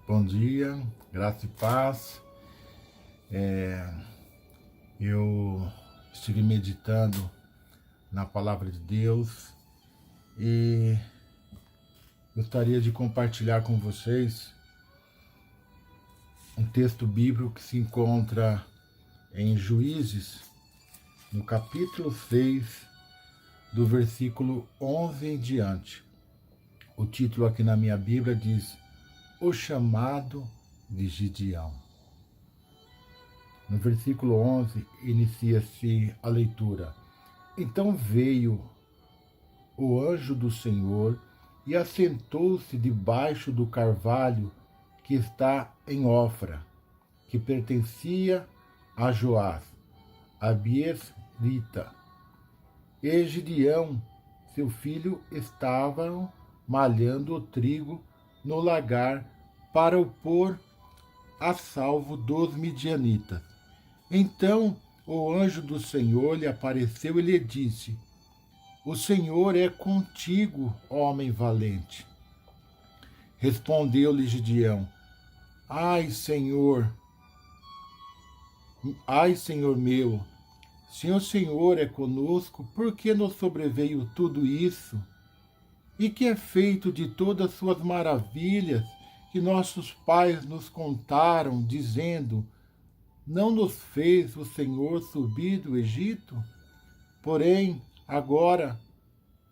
Bom dia, graça e paz. Eu estive meditando na palavra de Deus e gostaria de compartilhar com vocês um texto bíblico que se encontra em Juízes, no capítulo 6, do versículo 11 em diante. O título aqui na minha Bíblia diz: O chamado de Gideão. No versículo 11 inicia-se a leitura. Então veio o anjo do Senhor e assentou-se debaixo do carvalho que está em Ofra, que pertencia a Joás, a Biesrita. E Gideão, seu filho, estavam malhando o trigo no lagar para o pôr a salvo dos midianitas. Então o anjo do Senhor lhe apareceu e lhe disse: O Senhor é contigo, homem valente. Respondeu-lhe Gideão: Ai, Senhor meu, se o Senhor é conosco, por que nos sobreveio tudo isso? E que é feito de todas as suas maravilhas que nossos pais nos contaram, dizendo: Não nos fez o Senhor subir do Egito? Porém, agora,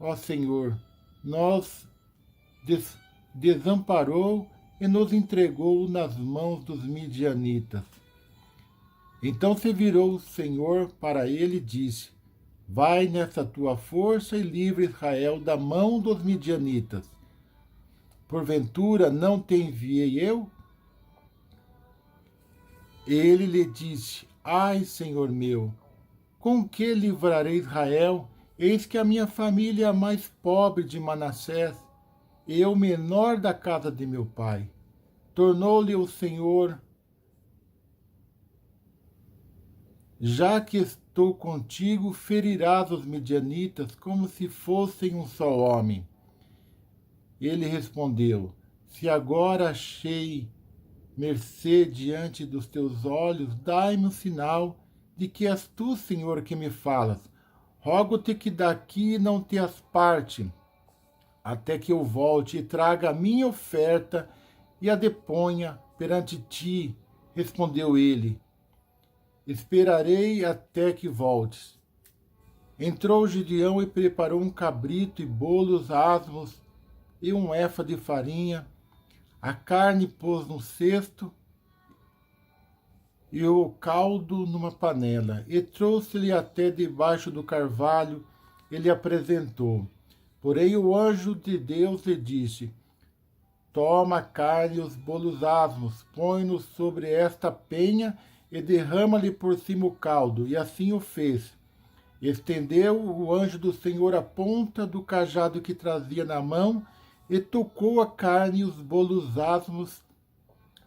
ó Senhor, nos desamparou e nos entregou nas mãos dos midianitas. Então se virou o Senhor para ele e disse: Vai nessa tua força e livra Israel da mão dos midianitas. Porventura não te enviei eu? Ele lhe disse: Ai, Senhor meu, com que livrarei Israel? Eis que a minha família é a mais pobre de Manassés, e eu menor da casa de meu pai. Tornou-lhe o Senhor: Já que estou contigo, ferirás os midianitas como se fossem um só homem. Ele respondeu: Se agora achei mercê diante dos teus olhos, dai-me um sinal de que és tu, Senhor, que me falas. Rogo-te que daqui não te aparte, até que eu volte e traga a minha oferta e a deponha perante ti. Respondeu ele: Esperarei até que voltes. Entrou Gideão e preparou um cabrito e bolos asmos e um efa de farinha. A carne pôs no cesto e o caldo numa panela, e trouxe-lhe até debaixo do carvalho, e lhe apresentou. Porém o anjo de Deus lhe disse: Toma a carne e os bolos asmos, põe-nos sobre esta penha e derrama-lhe por cima o caldo. E assim o fez. Estendeu o anjo do Senhor a ponta do cajado que trazia na mão e tocou a carne e os bolos asmos.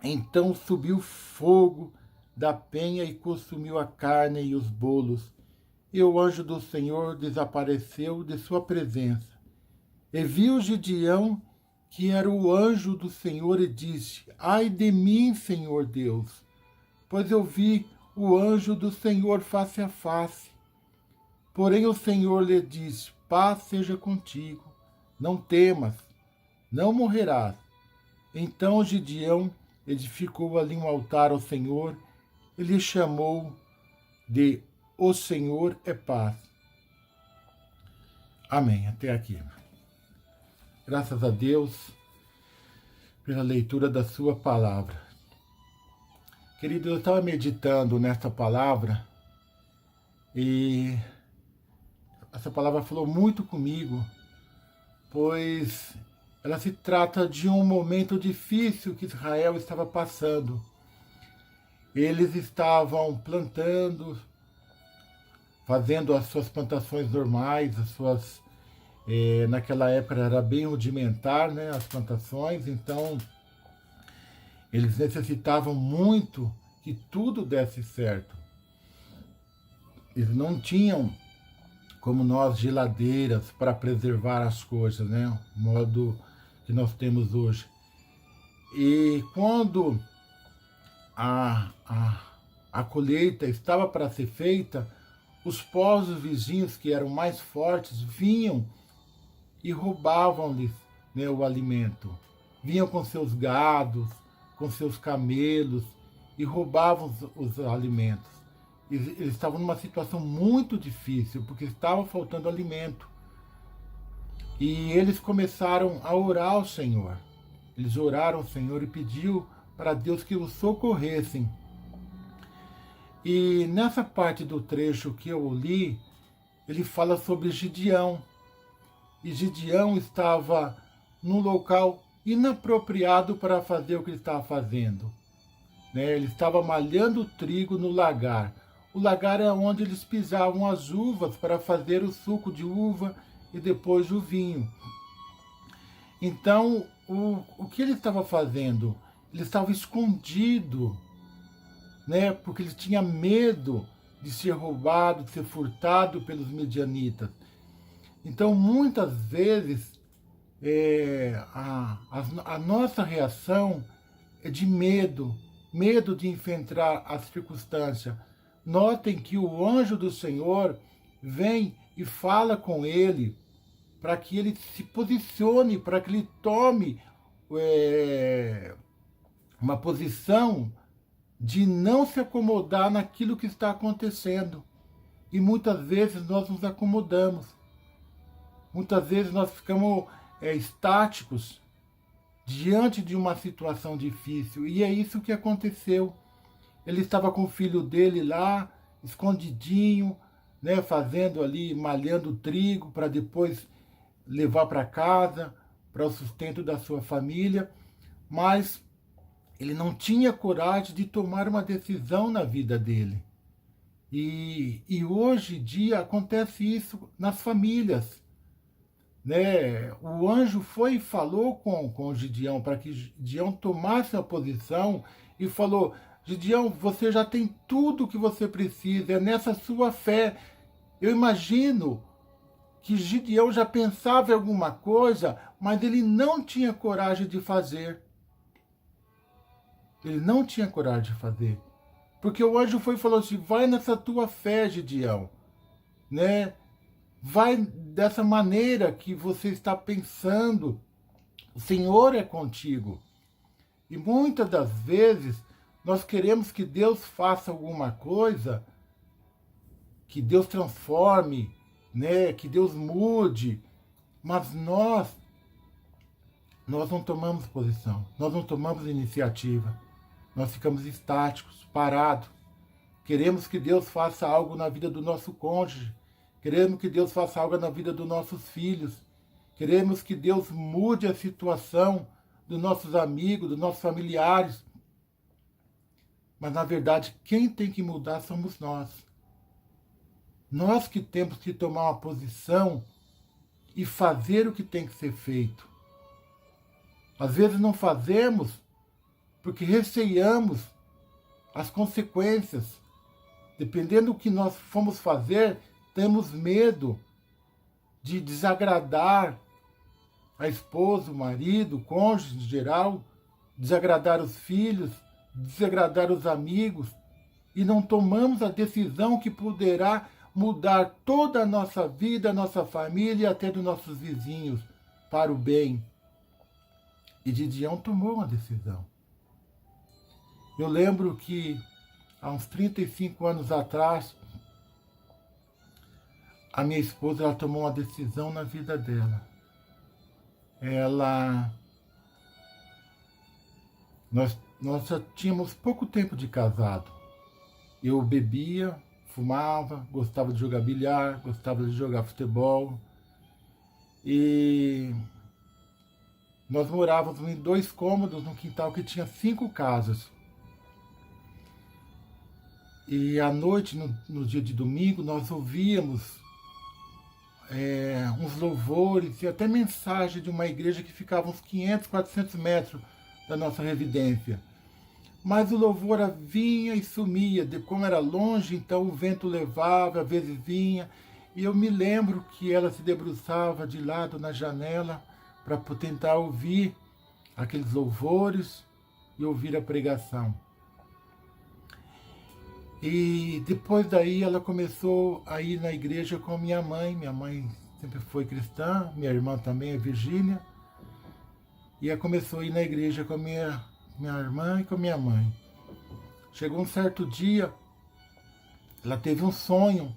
Então subiu fogo da penha e consumiu a carne e os bolos. E o anjo do Senhor desapareceu de sua presença. E viu Gideão que era o anjo do Senhor e disse: Ai de mim, Senhor Deus, pois eu vi o anjo do Senhor face a face. Porém o Senhor lhe disse: Paz seja contigo, não temas, não morrerás. Então Gideão edificou ali um altar ao Senhor e lhe chamou de O Senhor é Paz. Amém. Até aqui. Graças a Deus pela leitura da sua palavra. Querido, eu estava meditando nesta palavra e essa palavra falou muito comigo, pois ela se trata de um momento difícil que Israel estava passando. Eles estavam plantando, fazendo as suas plantações normais, as suas naquela época era bem rudimentar, né, as plantações, então eles necessitavam muito que tudo desse certo. Eles não tinham, como nós, geladeiras para preservar as coisas, né, o modo que nós temos hoje. E quando a colheita estava para ser feita, os povos vizinhos, que eram mais fortes, vinham e roubavam-lhes, né, o alimento. Vinham com seus gados, com seus camelos, e roubavam os alimentos. Eles estavam numa situação muito difícil, porque estava faltando alimento. E eles começaram a orar ao Senhor. Eles oraram ao Senhor e pediu para Deus que os socorressem. E nessa parte do trecho que eu li, ele fala sobre Gideão. E Gideão estava num local inapropriado para fazer o que ele estava fazendo. Né? Ele estava malhando trigo no lagar. O lagar é onde eles pisavam as uvas para fazer o suco de uva e depois o vinho. Então, o que ele estava fazendo? Ele estava escondido, né? Porque ele tinha medo de ser roubado, de ser furtado pelos midianitas. Então, muitas vezes, a nossa reação é de medo, medo de enfrentar a circunstância. Notem que o anjo do Senhor vem e fala com ele para que ele se posicione, para que ele tome uma posição de não se acomodar naquilo que está acontecendo. E muitas vezes nós nos acomodamos. Muitas vezes nós ficamos estáticos diante de uma situação difícil. E é isso que aconteceu. Ele estava com o filho dele lá, escondidinho, né, fazendo ali, malhando trigo para depois levar para casa, para o sustento da sua família. Mas ele não tinha coragem de tomar uma decisão na vida dele. E hoje em dia acontece isso nas famílias. Né? O anjo foi e falou com Gideão para que Gideão tomasse a posição e falou: Gideão, você já tem tudo o que você precisa, é nessa sua fé. Eu imagino que Gideão já pensava em alguma coisa, mas ele não tinha coragem de fazer. Ele não tinha coragem de fazer. Porque o anjo foi e falou assim: vai nessa tua fé, Gideão. Né? Vai dessa maneira que você está pensando. O Senhor é contigo. E muitas das vezes nós queremos que Deus faça alguma coisa, que Deus transforme, né? Que Deus mude. Mas nós não tomamos posição. Nós não tomamos iniciativa. Nós ficamos estáticos, parados. Queremos que Deus faça algo na vida do nosso cônjuge. Queremos que Deus faça algo na vida dos nossos filhos. Queremos que Deus mude a situação dos nossos amigos, dos nossos familiares. Mas, na verdade, quem tem que mudar somos nós. Nós que temos que tomar uma posição e fazer o que tem que ser feito. Às vezes não fazemos porque receamos as consequências. Dependendo do que nós formos fazer, temos medo de desagradar a esposa, o marido, o cônjuge em geral, desagradar os filhos, desagradar os amigos, e não tomamos a decisão que poderá mudar toda a nossa vida, a nossa família e até dos nossos vizinhos para o bem. E Gideão tomou uma decisão. Eu lembro que há uns 35 anos atrás, a minha esposa ela tomou uma decisão na vida dela. Nós já tínhamos pouco tempo de casado. Eu bebia, fumava, gostava de jogar bilhar, gostava de jogar futebol. E nós morávamos em 2 cômodos num quintal que tinha 5 casas. E à noite, no dia de domingo, nós ouvíamos uns louvores e até mensagem de uma igreja que ficava uns 500, 400 metros da nossa residência. Mas o louvor vinha e sumia, como era longe, então o vento levava, às vezes vinha. E eu me lembro que ela se debruçava de lado na janela para tentar ouvir aqueles louvores e ouvir a pregação. E depois daí ela começou a ir na igreja com minha mãe sempre foi cristã, minha irmã também é Virgínia, e ela começou a ir na igreja com a minha irmã e com a minha mãe. Chegou um certo dia, ela teve um sonho,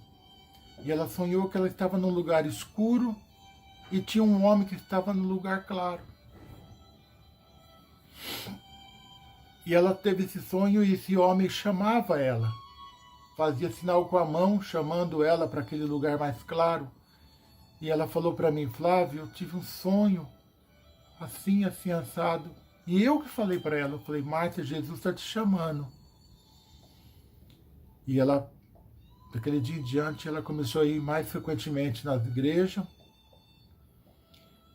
e ela sonhou que ela estava num lugar escuro e tinha um homem que estava no lugar claro. E ela teve esse sonho e esse homem chamava ela, fazia sinal com a mão, chamando ela para aquele lugar mais claro. E ela falou para mim: Flávio, eu tive um sonho, assim, assim, assado. E eu que falei para ela, eu falei: Márcia, Jesus está te chamando. E ela, daquele dia em diante, ela começou a ir mais frequentemente nas igrejas.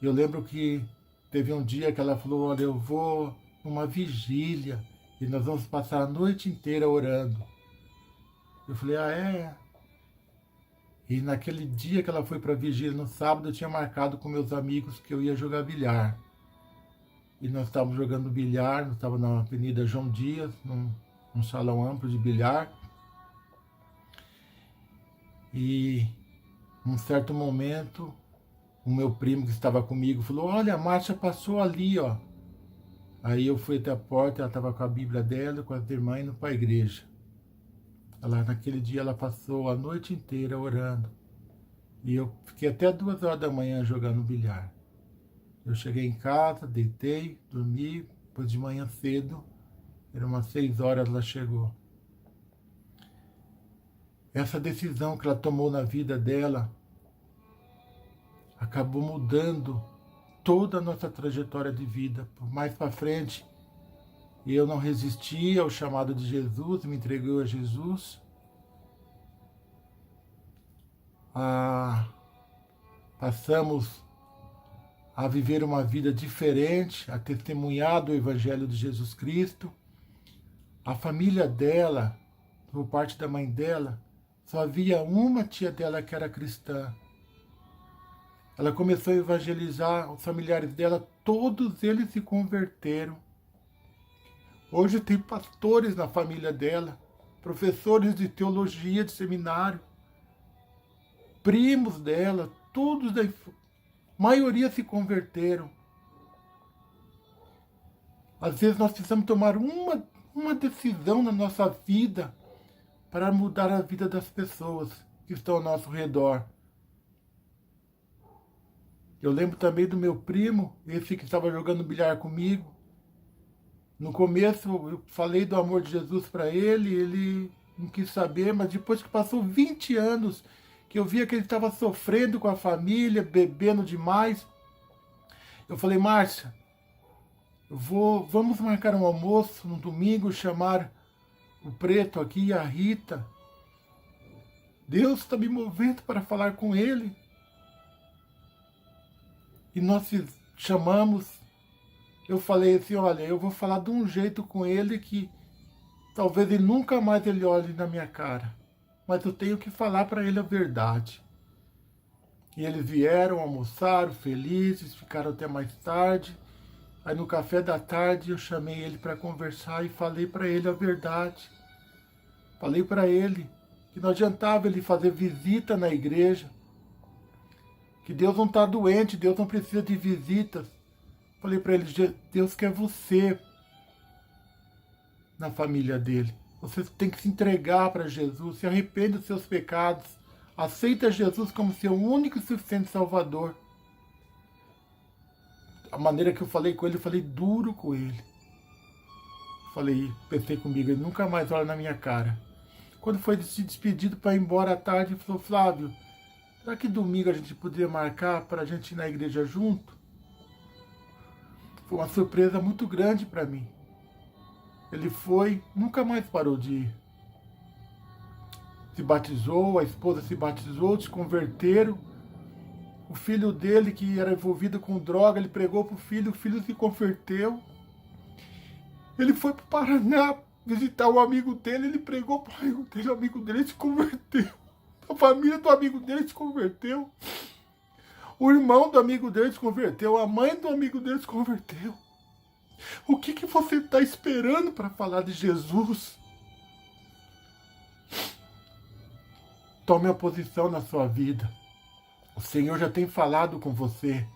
Eu lembro que teve um dia que ela falou: olha, eu vou numa vigília e nós vamos passar a noite inteira orando. Eu falei: ah, é? E naquele dia que ela foi para a vigília, no sábado, eu tinha marcado com meus amigos que eu ia jogar bilhar. E nós estávamos jogando bilhar, nós estávamos na Avenida João Dias, num salão amplo de bilhar. E, num certo momento, o meu primo que estava comigo falou: olha, a Márcia passou ali, ó. Aí eu fui até a porta, ela estava com a Bíblia dela, com as irmãs indo para a igreja. Naquele dia ela passou a noite inteira orando. E eu fiquei até 2 horas da manhã jogando bilhar. Eu cheguei em casa, deitei, dormi, depois de manhã cedo, eram umas 6 horas, ela chegou. Essa decisão que ela tomou na vida dela acabou mudando toda a nossa trajetória de vida. Por mais para frente, eu não resisti ao chamado de Jesus, me entreguei a Jesus. Passamos a viver uma vida diferente, a testemunhar do Evangelho de Jesus Cristo. A família dela, por parte da mãe dela, só havia uma tia dela que era cristã. Ela começou a evangelizar os familiares dela, todos eles se converteram. Hoje tem pastores na família dela, professores de teologia de seminário, primos dela, todos, a maioria se converteram. Às vezes nós precisamos tomar uma decisão na nossa vida para mudar a vida das pessoas que estão ao nosso redor. Eu lembro também do meu primo, esse que estava jogando bilhar comigo. No começo eu falei do amor de Jesus para ele, ele não quis saber, mas depois que passou 20 anos, que eu via que ele estava sofrendo com a família, bebendo demais, eu falei: Márcia, vamos marcar um almoço no domingo, chamar o Preto aqui e a Rita. Deus está me movendo para falar com ele. E nós chamamos, eu falei assim: olha, eu vou falar de um jeito com ele que talvez ele nunca mais ele olhe na minha cara, mas eu tenho que falar para ele a verdade. E eles vieram, almoçaram, felizes, ficaram até mais tarde. Aí no café da tarde eu chamei ele para conversar e falei para ele a verdade. Falei para ele que não adiantava ele fazer visita na igreja, que Deus não está doente, Deus não precisa de visitas. Falei para ele: Deus quer você na família dele. Você tem que se entregar para Jesus, se arrepende dos seus pecados, aceita Jesus como seu único e suficiente Salvador. A maneira que eu falei com ele, eu falei duro com ele. Pensei comigo, ele nunca mais olha na minha cara. Quando foi se despedido para ir embora à tarde, ele falou: Flávio, será que domingo a gente poderia marcar para a gente ir na igreja junto? Foi uma surpresa muito grande para mim. Ele foi, nunca mais parou de ir. Se batizou, a esposa se batizou, se converteram. O filho dele, que era envolvido com droga, ele pregou para o filho se converteu. Ele foi para o Paraná visitar o amigo dele, ele pregou para o amigo dele se converteu. A família do amigo dele se converteu. O irmão do amigo dele se converteu. A mãe do amigo dele se converteu. O que você está esperando para falar de Jesus? Tome a posição na sua vida. O Senhor já tem falado com você.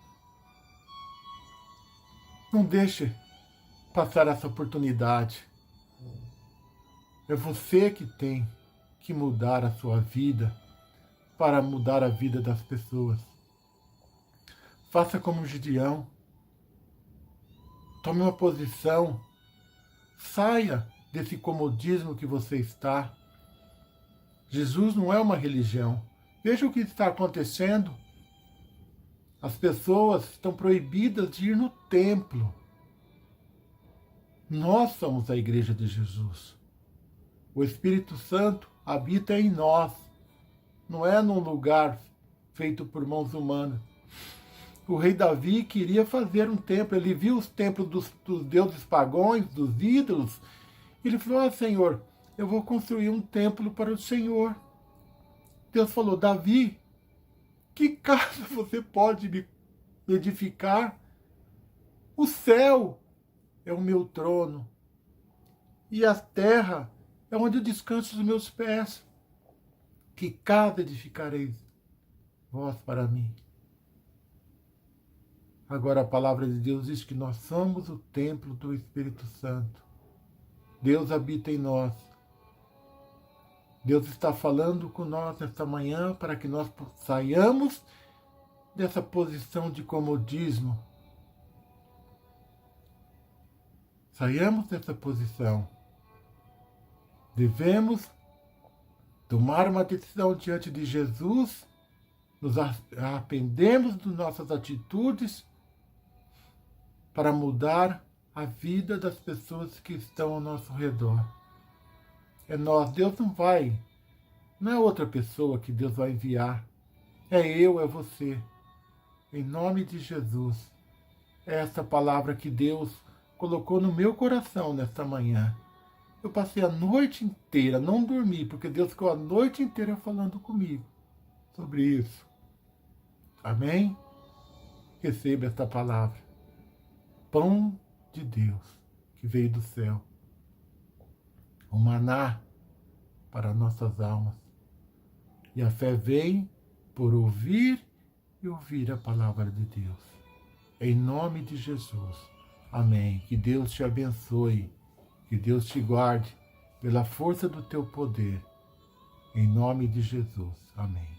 Não deixe passar essa oportunidade. É você que tem que mudar a sua vida para mudar a vida das pessoas. Faça como Gideão. Tome uma posição. Saia desse comodismo que você está. Jesus não é uma religião. Veja o que está acontecendo. As pessoas estão proibidas de ir no templo. Nós somos a igreja de Jesus. O Espírito Santo habita em nós. Não é num lugar feito por mãos humanas. O rei Davi queria fazer um templo. Ele viu os templos dos deuses pagãos, dos ídolos. Ele falou, Senhor, eu vou construir um templo para o Senhor. Deus falou, Davi, que casa você pode me edificar? O céu é o meu trono e a terra é onde eu descanso os meus pés. Que casa edificareis vós para mim? Agora a palavra de Deus diz que nós somos o templo do Espírito Santo. Deus habita em nós. Deus está falando com nós nesta manhã para que nós saiamos dessa posição de comodismo. Saiamos dessa posição. Devemos tomar uma decisão diante de Jesus, nos arrependemos de nossas atitudes para mudar a vida das pessoas que estão ao nosso redor. É nós, Deus não é outra pessoa que Deus vai enviar. É eu, é você. Em nome de Jesus. É essa palavra que Deus colocou no meu coração nesta manhã. Eu passei a noite inteira, não dormi, porque Deus ficou a noite inteira falando comigo sobre isso. Amém? Receba esta palavra. Pão de Deus que veio do céu. O maná para nossas almas. E a fé vem por ouvir e ouvir a palavra de Deus. Em nome de Jesus. Amém. Que Deus te abençoe. Que Deus te guarde pela força do teu poder. Em nome de Jesus. Amém.